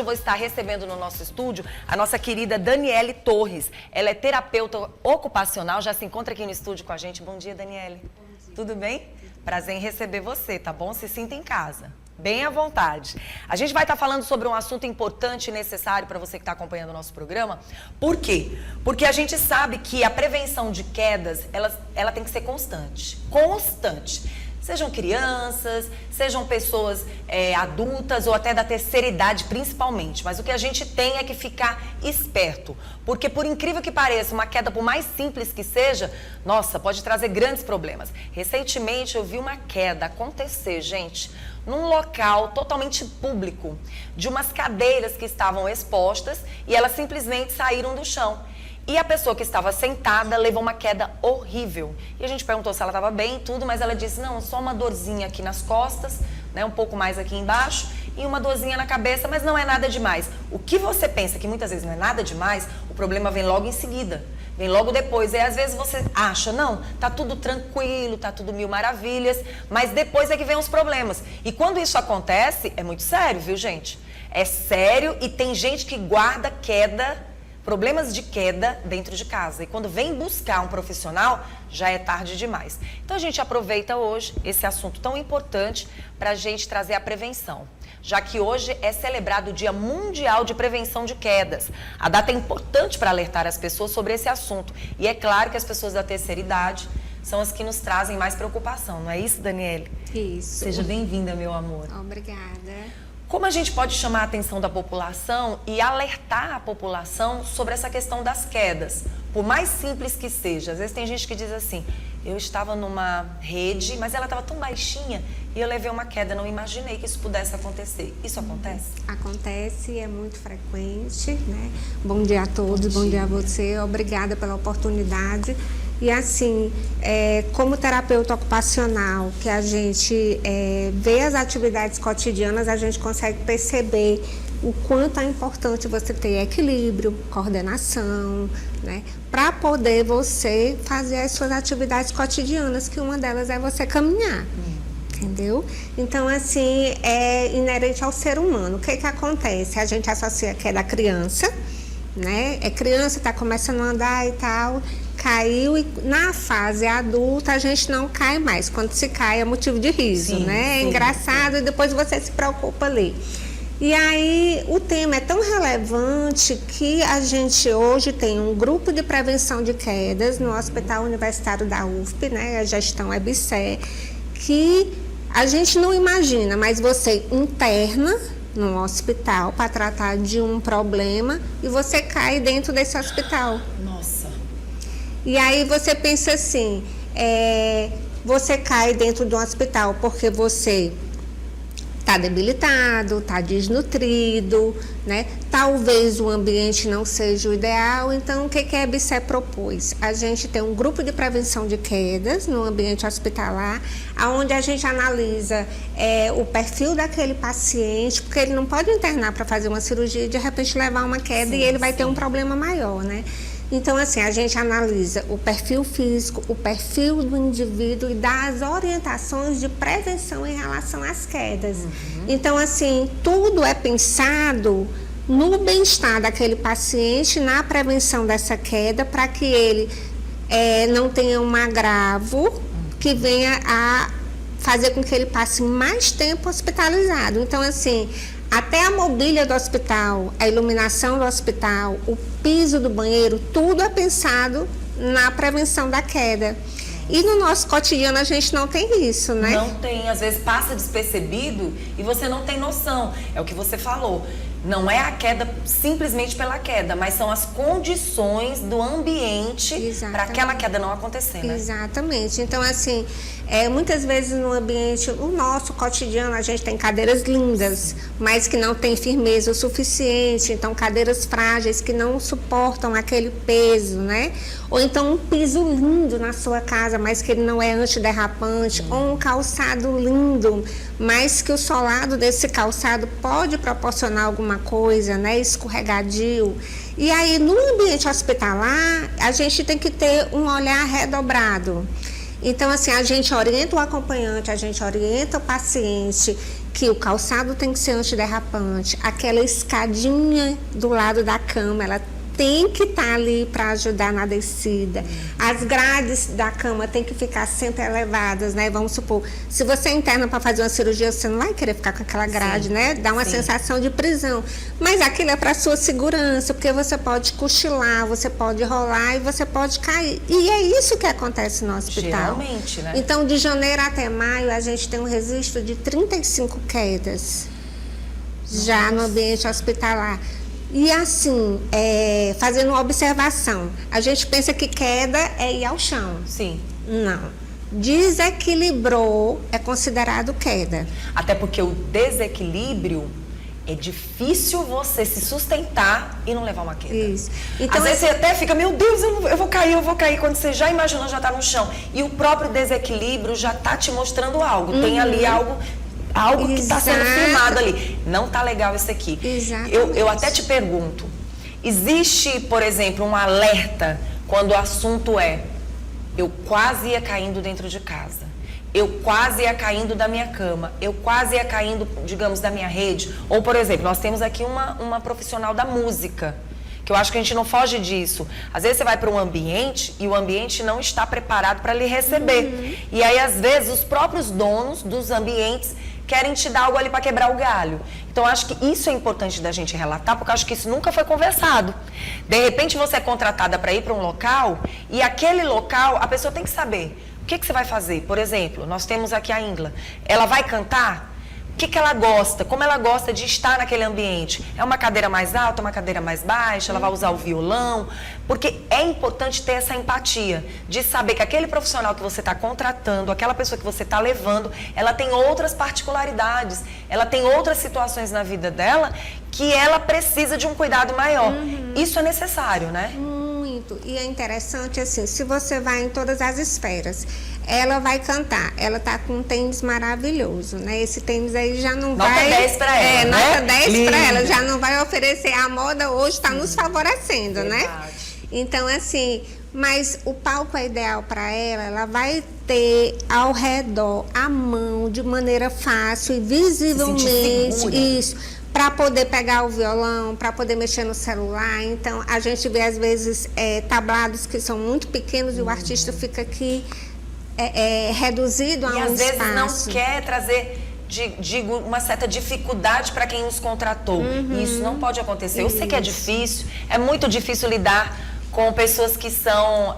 vou estar recebendo no nosso estúdio a nossa querida Daniele Torres. Ela é terapeuta ocupacional, já se encontra aqui no estúdio com a gente. Bom dia, Daniele. Bom dia. Tudo bem? Prazer em receber você, tá bom? Se sinta em casa. Bem à vontade. A gente vai estar falando sobre um assunto importante e necessário para você que está acompanhando o nosso programa. Por quê? Porque a gente sabe que a prevenção de quedas, ela tem que ser constante. Constante. Sejam crianças, sejam pessoas adultas ou até da terceira idade, principalmente. Mas o que a gente tem é que ficar esperto. Porque, por incrível que pareça, uma queda, por mais simples que seja, nossa, pode trazer grandes problemas. Recentemente, eu vi uma queda acontecer, gente, num local totalmente público, de umas cadeiras que estavam expostas e elas simplesmente saíram do chão. E a pessoa que estava sentada levou uma queda horrível. E a gente perguntou se ela estava bem e tudo, mas ela disse, não, só uma dorzinha aqui nas costas, né, um pouco mais aqui embaixo, e uma dorzinha na cabeça, mas não é nada demais. O que você pensa que muitas vezes não é nada demais, o problema vem logo em seguida. Vem logo depois. E às vezes você acha, não, tá tudo tranquilo, tá tudo mil maravilhas, mas depois é que vem os problemas. E quando isso acontece, é muito sério, viu, gente? É sério e tem gente que guarda queda, problemas de queda dentro de casa. E quando vem buscar um profissional, já é tarde demais. Então a gente aproveita hoje esse assunto tão importante para a gente trazer a prevenção. Já que hoje é celebrado o Dia Mundial de Prevenção de Quedas. A data é importante para alertar as pessoas sobre esse assunto. E é claro que as pessoas da terceira idade são as que nos trazem mais preocupação. Não é isso, Daniele? Isso. Seja bem-vinda, meu amor. Obrigada. Como a gente pode chamar a atenção da população e alertar a população sobre essa questão das quedas? Por mais simples que seja. Às vezes tem gente que diz assim, eu estava numa rede, mas ela estava tão baixinha e eu levei uma queda, não imaginei que isso pudesse acontecer. Isso acontece? Acontece, é muito frequente, né? Bom dia a todos, bom dia a você, obrigada pela oportunidade. E assim, como terapeuta ocupacional, que a gente vê as atividades cotidianas, a gente consegue perceber o quanto é importante você ter equilíbrio, coordenação, né? Para poder você fazer as suas atividades cotidianas, que uma delas é você caminhar. Entendeu? Então, assim, é inerente ao ser humano. O que acontece? A gente associa que é da criança, né? É criança, está começando a andar e tal, caiu e na fase adulta a gente não cai mais. Quando se cai é motivo de riso, sim, né? É sim, engraçado sim. E depois você se preocupa ali. E aí o tema é tão relevante que a gente hoje tem um grupo de prevenção de quedas no Hospital Universitário da UFP, né? A gestão é BICE, que a gente não imagina, mas você interna num hospital para tratar de um problema e você cai dentro desse hospital. Nossa. E aí você pensa assim, você cai dentro de um hospital porque você está debilitado, está desnutrido, né? Talvez o ambiente não seja o ideal. Então, o que a BICE propôs? A gente tem um grupo de prevenção de quedas no ambiente hospitalar, onde a gente analisa o perfil daquele paciente, porque ele não pode internar para fazer uma cirurgia e de repente levar uma queda e ele vai ter um problema maior, né? Então, assim, a gente analisa o perfil físico, o perfil do indivíduo e dá as orientações de prevenção em relação às quedas. Então, assim, tudo é pensado no bem-estar daquele paciente, na prevenção dessa queda, para que ele não tenha um agravo que venha a fazer com que ele passe mais tempo hospitalizado. Então, assim, até a mobília do hospital, a iluminação do hospital, o piso do banheiro, tudo é pensado na prevenção da queda. E no nosso cotidiano a gente não tem isso, né? Não tem, às vezes passa despercebido e você não tem noção. É o que você falou. Não é a queda simplesmente pela queda, mas são as condições do ambiente para aquela queda não acontecer, né? Exatamente. Então, assim, muitas vezes no ambiente, o nosso cotidiano, a gente tem cadeiras lindas, mas que não tem firmeza o suficiente. Então, cadeiras frágeis que não suportam aquele peso, né? Ou então um piso lindo na sua casa, mas que ele não é antiderrapante. Ou um calçado lindo, mas que o solado desse calçado pode proporcionar alguma coisa, né? Escorregadio. E aí, no ambiente hospitalar, a gente tem que ter um olhar redobrado. Então, assim, a gente orienta o acompanhante, a gente orienta o paciente que o calçado tem que ser antiderrapante, aquela escadinha do lado da cama, ela tem que estar ali para ajudar na descida. As grades da cama tem que ficar sempre elevadas, né? Vamos supor, se você interna para fazer uma cirurgia, você não vai querer ficar com aquela grade, né? Dá uma sensação de prisão. Mas aquilo é para sua segurança, porque você pode cochilar, você pode rolar e você pode cair. E é isso que acontece no hospital. Geralmente, né? Então, de janeiro até maio, a gente tem um registro de 35 quedas já no ambiente hospitalar. E assim, fazendo uma observação, a gente pensa que queda é ir ao chão. Sim. Não. Desequilibrou é considerado queda. Até porque o desequilíbrio é difícil você se sustentar e não levar uma queda. Isso. Então, às vezes você até fica, meu Deus, eu vou cair, quando você já imaginou, já tá no chão. E o próprio desequilíbrio já tá te mostrando algo. Tem ali algo que está sendo filmado ali. Não tá legal isso aqui. Eu até te pergunto, existe, por exemplo, um alerta quando o assunto é eu quase ia caindo dentro de casa, eu quase ia caindo da minha cama, eu quase ia caindo, digamos, da minha rede? Ou, por exemplo, nós temos aqui uma profissional da música, que eu acho que a gente não foge disso. Às vezes você vai para um ambiente e o ambiente não está preparado para lhe receber. E aí, às vezes, os próprios donos dos ambientes querem te dar algo ali para quebrar o galho. Então, acho que isso é importante da gente relatar, porque acho que isso nunca foi conversado. De repente, você é contratada para ir para um local e aquele local, a pessoa tem que saber o que você vai fazer. Por exemplo, nós temos aqui a Ingla. Ela vai cantar? O que ela gosta? Como ela gosta de estar naquele ambiente? É uma cadeira mais alta, uma cadeira mais baixa? Ela vai usar o violão? Porque é importante ter essa empatia de saber que aquele profissional que você está contratando, aquela pessoa que você está levando, ela tem outras particularidades, ela tem outras situações na vida dela que ela precisa de um cuidado maior. Isso é necessário, né? Muito. E é interessante, assim, se você vai em todas as esferas, ela vai cantar, ela tá com um tênis maravilhoso, né? Esse tênis aí já não vai... Nota 10 para ela, né? Nota 10 para ela, já não vai oferecer. A moda hoje está nos favorecendo, né? Então, assim, mas o palco é ideal para ela, ela vai ter ao redor a mão de maneira fácil e visivelmente, isso, para poder pegar o violão, para poder mexer no celular. Então, a gente vê às vezes tablados que são muito pequenos e o artista fica aqui reduzido a um espaço. E às vezes não quer trazer, digo, uma certa dificuldade para quem os contratou. E isso não pode acontecer. Eu sei que é difícil, é muito difícil lidar com pessoas que são,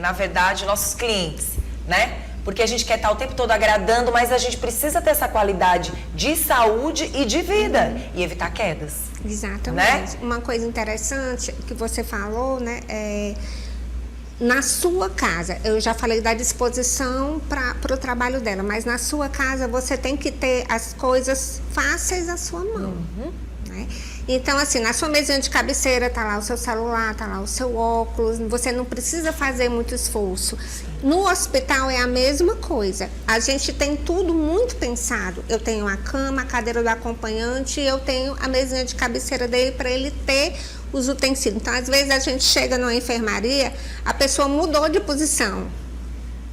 na verdade, nossos clientes, né? Porque a gente quer estar o tempo todo agradando, mas a gente precisa ter essa qualidade de saúde e de vida e evitar quedas. Exatamente. Né? Uma coisa interessante que você falou, né? Na sua casa, eu já falei da disposição para o trabalho dela, mas na sua casa você tem que ter as coisas fáceis à sua mão. Né? Então, assim, na sua mesinha de cabeceira tá lá o seu celular, tá lá o seu óculos, você não precisa fazer muito esforço. No hospital é a mesma coisa, a gente tem tudo muito pensado. Eu tenho a cama, a cadeira do acompanhante e eu tenho a mesinha de cabeceira dele para ele ter os utensílios. Então, às vezes a gente chega numa enfermaria, a pessoa mudou de posição,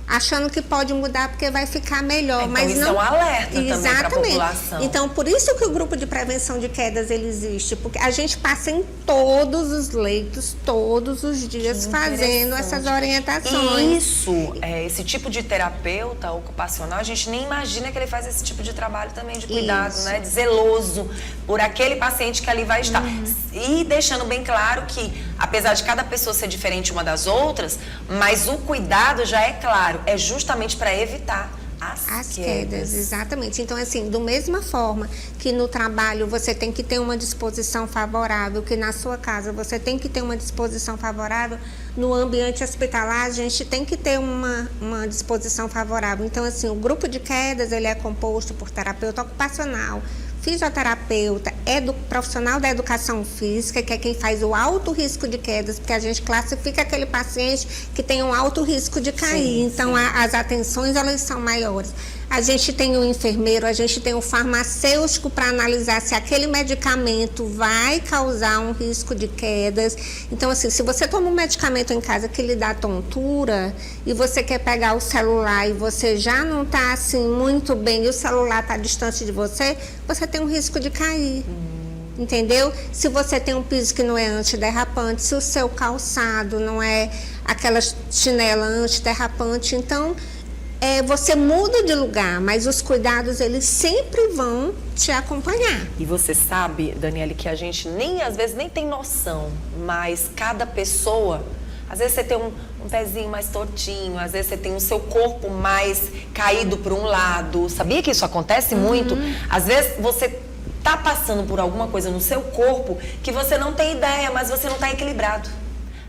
achando que pode mudar porque vai ficar melhor, então, mas isso não. É um alerta também para a população. Então, por isso que o grupo de prevenção de quedas ele existe, porque a gente passa em todos os leitos, todos os dias, fazendo essas orientações. E isso, esse tipo de terapeuta ocupacional, a gente nem imagina que ele faz esse tipo de trabalho também de cuidado, né? De zeloso por aquele paciente que ali vai estar. E deixando bem claro que, apesar de cada pessoa ser diferente uma das outras, mas o cuidado já é claro. É justamente para evitar as quedas. Exatamente. Então, assim, da mesma forma que no trabalho você tem que ter uma disposição favorável, que na sua casa você tem que ter uma disposição favorável, no ambiente hospitalar a gente tem que ter uma disposição favorável. Então, assim, o grupo de quedas ele é composto por terapeuta ocupacional, fisioterapeuta, profissional da educação física, que é quem faz o alto risco de quedas, porque a gente classifica aquele paciente que tem um alto risco de cair. Então, as atenções elas são maiores. a gente tem o enfermeiro, a gente tem o farmacêutico para analisar se aquele medicamento vai causar um risco de quedas. Então, assim, se você toma um medicamento em casa que lhe dá tontura e você quer pegar o celular e você já não está assim muito bem e o celular está distante de você, você tem um risco de cair. Entendeu? Se você tem um piso que não é antiderrapante, se o seu calçado não é aquela chinela antiderrapante, então você muda de lugar, mas os cuidados eles sempre vão te acompanhar. E você sabe, Daniele, que a gente às vezes nem tem noção, mas cada pessoa, às vezes você tem um pezinho mais tortinho, às vezes você tem o seu corpo mais caído para um lado. Sabia que isso acontece muito? Às vezes você tá passando por alguma coisa no seu corpo que você não tem ideia, mas você não está equilibrado.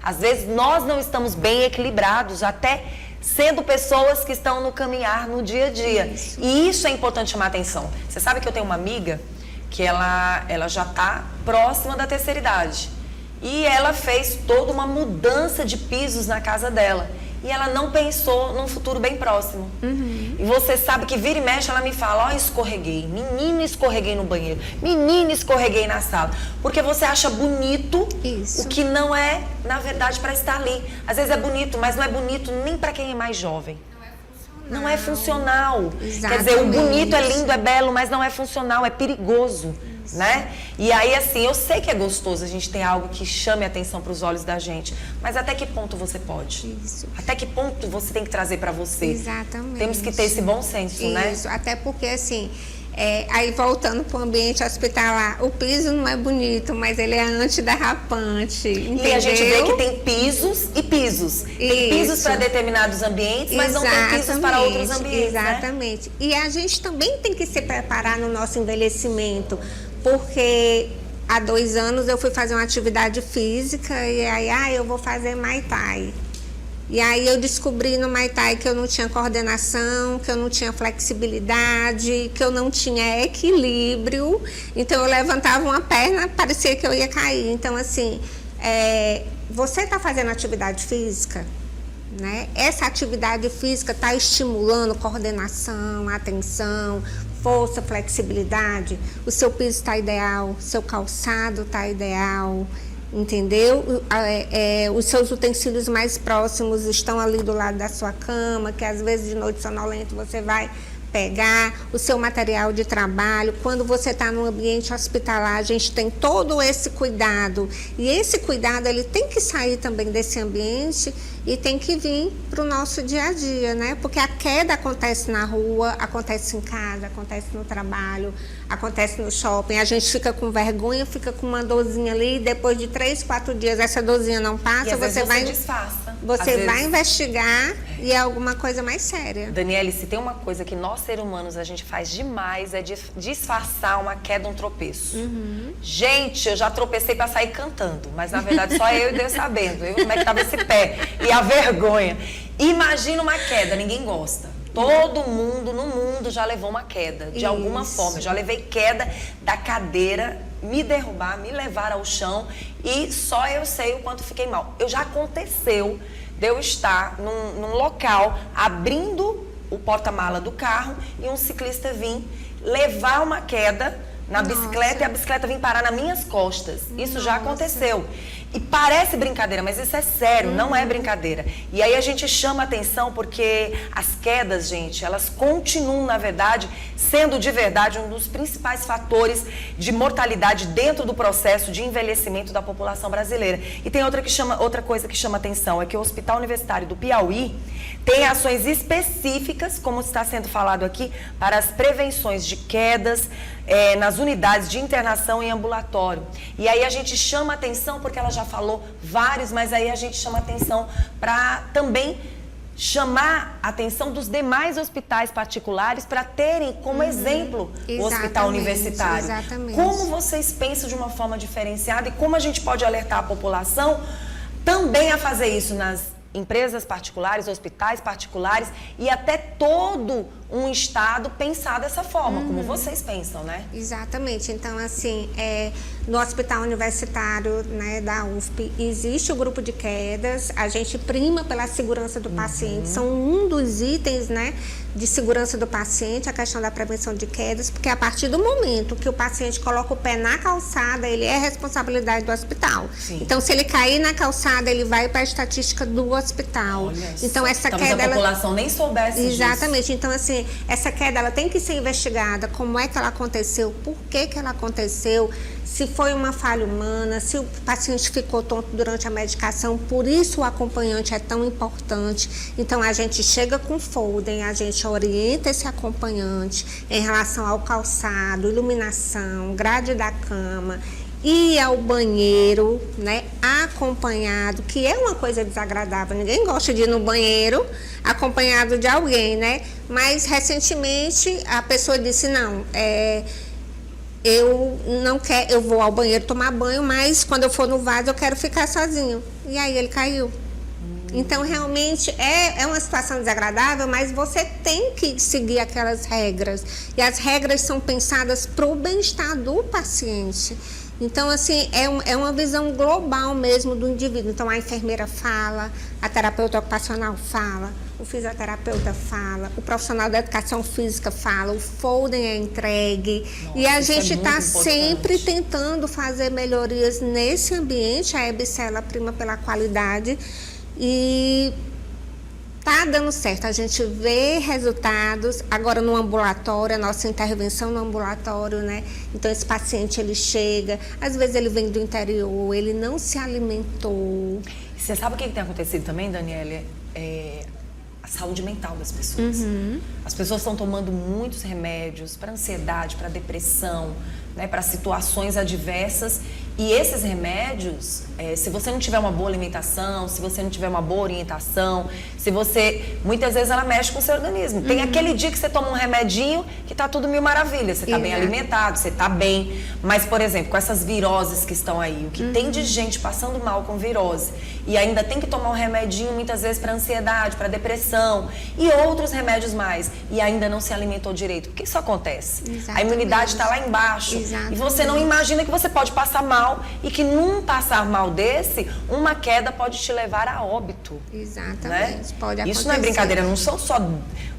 Às vezes nós não estamos bem equilibrados, até sendo pessoas que estão no caminhar no dia a dia. Isso. E isso é importante chamar atenção. Você sabe que eu tenho uma amiga que ela já está próxima da terceira idade. E ela fez toda uma mudança de pisos na casa dela. E ela não pensou num futuro bem próximo. E você sabe que vira e mexe, ela me fala, escorreguei. Menina, escorreguei no banheiro. Menina, escorreguei na sala. Porque você acha bonito o que não é, na verdade, para estar ali. Às vezes é bonito, mas não é bonito nem para quem é mais jovem. Não é funcional. Exatamente. Quer dizer, o bonito é lindo, é belo, mas não é funcional, é perigoso. Né? E aí, assim, eu sei que é gostoso a gente ter algo que chame a atenção para os olhos da gente, mas até que ponto você pode? Isso. Até que ponto você tem que trazer para você? Exatamente. Temos que ter esse bom senso, né? Isso, até porque, assim, aí voltando para o ambiente hospitalar, o piso não é bonito, mas ele é antiderrapante, entendeu? E a gente vê que tem pisos e pisos. Tem pisos para determinados ambientes, mas não tem pisos para outros ambientes, exatamente. Né? E a gente também tem que se preparar no nosso envelhecimento, porque há 2 anos eu fui fazer uma atividade física e aí, eu vou fazer Muay Thai. E aí eu descobri no Muay Thai que eu não tinha coordenação, que eu não tinha flexibilidade, que eu não tinha equilíbrio. Então eu levantava uma perna, parecia que eu ia cair. Então, assim, você está fazendo atividade física, né? Essa atividade física está estimulando coordenação, atenção, força, flexibilidade. O seu piso está ideal, seu calçado está ideal, entendeu? Os seus utensílios mais próximos estão ali do lado da sua cama, que às vezes de noite sonolento você vai pegar o seu material de trabalho. Quando você está no ambiente hospitalar, a gente tem todo esse cuidado. E esse cuidado, ele tem que sair também desse ambiente e tem que vir para o nosso dia a dia, né? Porque a queda acontece na rua, acontece em casa, acontece no trabalho, acontece no shopping. A gente fica com vergonha, fica com uma dorzinha ali, e depois de 3, 4 dias essa dorzinha não passa, e você vai disfarça. Você vai investigar e é alguma coisa mais séria. Daniele, se tem uma coisa que nós seres humanos a gente faz demais é disfarçar uma queda, um tropeço. Gente, eu já tropecei para sair cantando, mas na verdade só eu e Deus sabendo. Como é que tava esse pé e a vergonha. Imagina uma queda, ninguém gosta. Todo mundo no mundo já levou uma queda, de alguma forma. Eu já levei queda da cadeira, me derrubar, me levar ao chão e só eu sei o quanto fiquei mal. Já aconteceu de eu estar num local abrindo o porta-mala do carro e um ciclista vir levar uma queda na bicicleta e a bicicleta vir parar nas minhas costas. Isso já aconteceu. E parece brincadeira, mas isso é sério, não é brincadeira. E aí a gente chama atenção porque as quedas, gente, elas continuam, na verdade, sendo de verdade um dos principais fatores de mortalidade dentro do processo de envelhecimento da população brasileira. E tem outra coisa que chama atenção, é que o Hospital Universitário do Piauí tem ações específicas, como está sendo falado aqui, para as prevenções de quedas nas unidades de internação em ambulatório. E aí a gente chama atenção, porque ela já falou vários, mas aí a gente chama atenção para também chamar a atenção dos demais hospitais particulares para terem como exemplo o hospital universitário. Exatamente. Como vocês pensam de uma forma diferenciada e como a gente pode alertar a população também a fazer isso nas empresas particulares, hospitais particulares e até todo um estado pensar dessa forma, como vocês pensam, né? Exatamente. Então, assim, no Hospital Universitário, né, da UFP, existe o grupo de quedas, a gente prima pela segurança do paciente, são um dos itens, né, de segurança do paciente, a questão da prevenção de quedas, porque a partir do momento que o paciente coloca o pé na calçada, ele é responsabilidade do hospital. Sim. Então, se ele cair na calçada, ele vai para a estatística do hospital. Olha então, só. essa Talvez queda... a população nem soubesse disso. Exatamente. Então, assim, essa queda, ela tem que ser investigada, como é que ela aconteceu, por que que ela aconteceu, se foi uma falha humana, se o paciente ficou tonto durante a medicação, por isso o acompanhante é tão importante. Então, a gente chega com folding, a gente orienta esse acompanhante em relação ao calçado, iluminação, grade da cama, ir ao banheiro, né, acompanhado, que é uma coisa desagradável. Ninguém gosta de ir no banheiro acompanhado de alguém, né? Mas, recentemente, a pessoa disse, não, eu não quero, eu vou ao banheiro tomar banho, mas quando eu for no vaso eu quero ficar sozinho. E aí ele caiu. Então, realmente, é uma situação desagradável, mas você tem que seguir aquelas regras. E as regras são pensadas para o bem-estar do paciente. Então, assim, é uma visão global mesmo do indivíduo. Então, a enfermeira fala, a terapeuta ocupacional fala, o fisioterapeuta fala, o profissional da educação física fala, o folding é entregue. Nossa, e a gente está sempre importante. tentando fazer melhorias nesse ambiente. A EBSERH, ela prima pela qualidade e tá dando certo. A gente vê resultados agora no ambulatório, a nossa intervenção no ambulatório, né? Então, esse paciente, ele chega, às vezes ele vem do interior, ele não se alimentou. Você sabe o que tem acontecido também, Daniele? A saúde mental das pessoas. As pessoas estão tomando muitos remédios para ansiedade, para depressão, né, para situações adversas. E esses remédios, se você não tiver uma boa alimentação, se você não tiver uma boa orientação, se você... Muitas vezes ela mexe com o seu organismo. Tem aquele dia que você toma um remedinho que tá tudo mil maravilhas. Você tá bem alimentado, você tá bem. Mas, por exemplo, com essas viroses que estão aí, o que tem de gente passando mal com virose e ainda tem que tomar um remedinho muitas vezes para ansiedade, para depressão e outros remédios mais. E ainda não se alimentou direito. Por que isso acontece? Exatamente. A imunidade está lá embaixo. Exatamente. E você não imagina que você pode passar mal e que num passar mal desse, uma queda pode te levar a óbito. Exatamente, né? pode acontecer. Isso não é brincadeira, não são só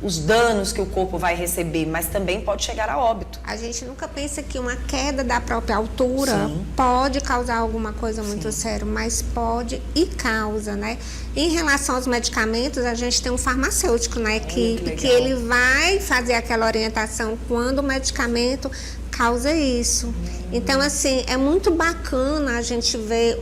os danos que o corpo vai receber, mas também pode chegar a óbito. A gente nunca pensa que uma queda da própria altura Sim. pode causar alguma coisa muito séria, mas pode e causa, né? Em relação aos medicamentos, a gente tem um farmacêutico na equipe que ele vai fazer aquela orientação quando o medicamento causa isso. Então, assim, é muito bacana a gente ver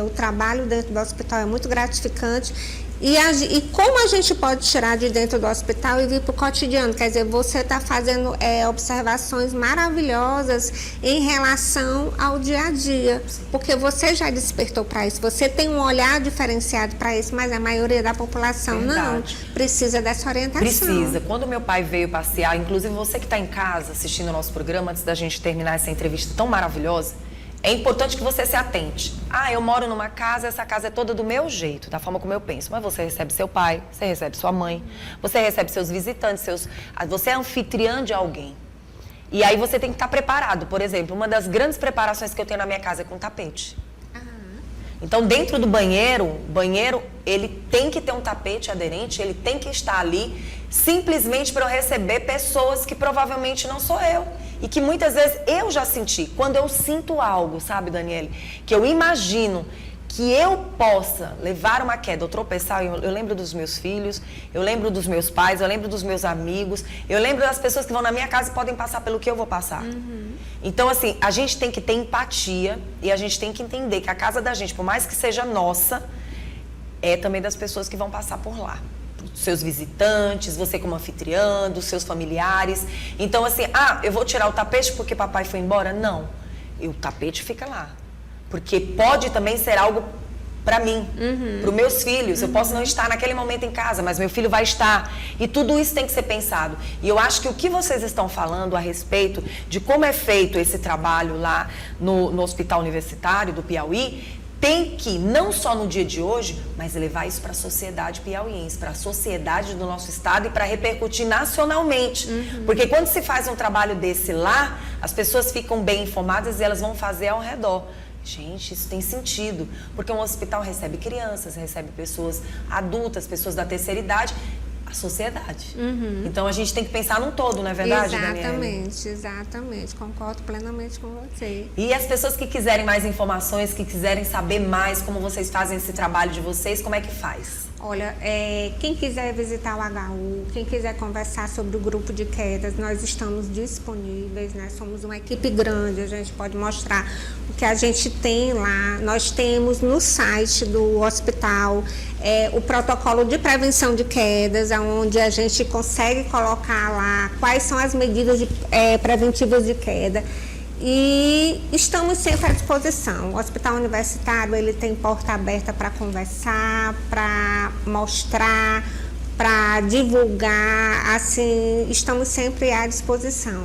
o trabalho dentro do hospital, é muito gratificante. E como a gente pode tirar de dentro do hospital e vir para o cotidiano? Quer dizer, você está fazendo observações maravilhosas em relação ao dia a dia, porque você já despertou para isso, você tem um olhar diferenciado para isso, mas a maioria da população não precisa dessa orientação. Precisa. Quando meu pai veio passear, inclusive você que está em casa assistindo o nosso programa, antes da gente terminar essa entrevista tão maravilhosa, é importante que você se atente. Ah, eu moro numa casa, essa casa é toda do meu jeito, da forma como eu penso. Mas você recebe seu pai, você recebe sua mãe, você recebe seus visitantes, você é anfitriã de alguém. E aí você tem que estar preparado. Por exemplo, uma das grandes preparações que eu tenho na minha casa é com tapete. Então, dentro do banheiro, ele tem que ter um tapete aderente, ele tem que estar ali simplesmente para eu receber pessoas que provavelmente não sou eu. E que muitas vezes eu já senti. Quando eu sinto algo, sabe, Daniele, que eu imagino que eu possa levar uma queda ou tropeçar, eu lembro dos meus filhos, eu lembro dos meus pais, eu lembro dos meus amigos, eu lembro das pessoas que vão na minha casa e podem passar pelo que eu vou passar. Então, assim, a gente tem que ter empatia e a gente tem que entender que a casa da gente, por mais que seja nossa, é também das pessoas que vão passar por lá. Dos seus visitantes, você como anfitriã, dos seus familiares. Então, assim, eu vou tirar o tapete porque papai foi embora? Não. E o tapete fica lá. Porque pode também ser algo para mim, para os meus filhos. Eu posso não estar naquele momento em casa, mas meu filho vai estar. E tudo isso tem que ser pensado. E eu acho que o que vocês estão falando a respeito de como é feito esse trabalho lá no Hospital Universitário do Piauí tem que, não só no dia de hoje, mas levar isso para a sociedade piauiense, para a sociedade do nosso estado e para repercutir nacionalmente. Porque quando se faz um trabalho desse lá, as pessoas ficam bem informadas e elas vão fazer ao redor. Gente, isso tem sentido, porque um hospital recebe crianças, recebe pessoas adultas, pessoas da terceira idade, a sociedade. Então a gente tem que pensar num todo, não é verdade, Daniele? Exatamente, exatamente. Concordo plenamente com você. E as pessoas que quiserem mais informações, que quiserem saber mais como vocês fazem esse trabalho de vocês, como é que faz? Olha, quem quiser visitar o HU, quem quiser conversar sobre o grupo de quedas, nós estamos disponíveis, né? Somos uma equipe grande, a gente pode mostrar o que a gente tem lá. Nós temos no site do hospital o protocolo de prevenção de quedas, onde a gente consegue colocar lá quais são as medidas preventivas de queda. E estamos sempre à disposição. O Hospital Universitário, ele tem porta aberta para conversar, para mostrar, para divulgar, assim, estamos sempre à disposição.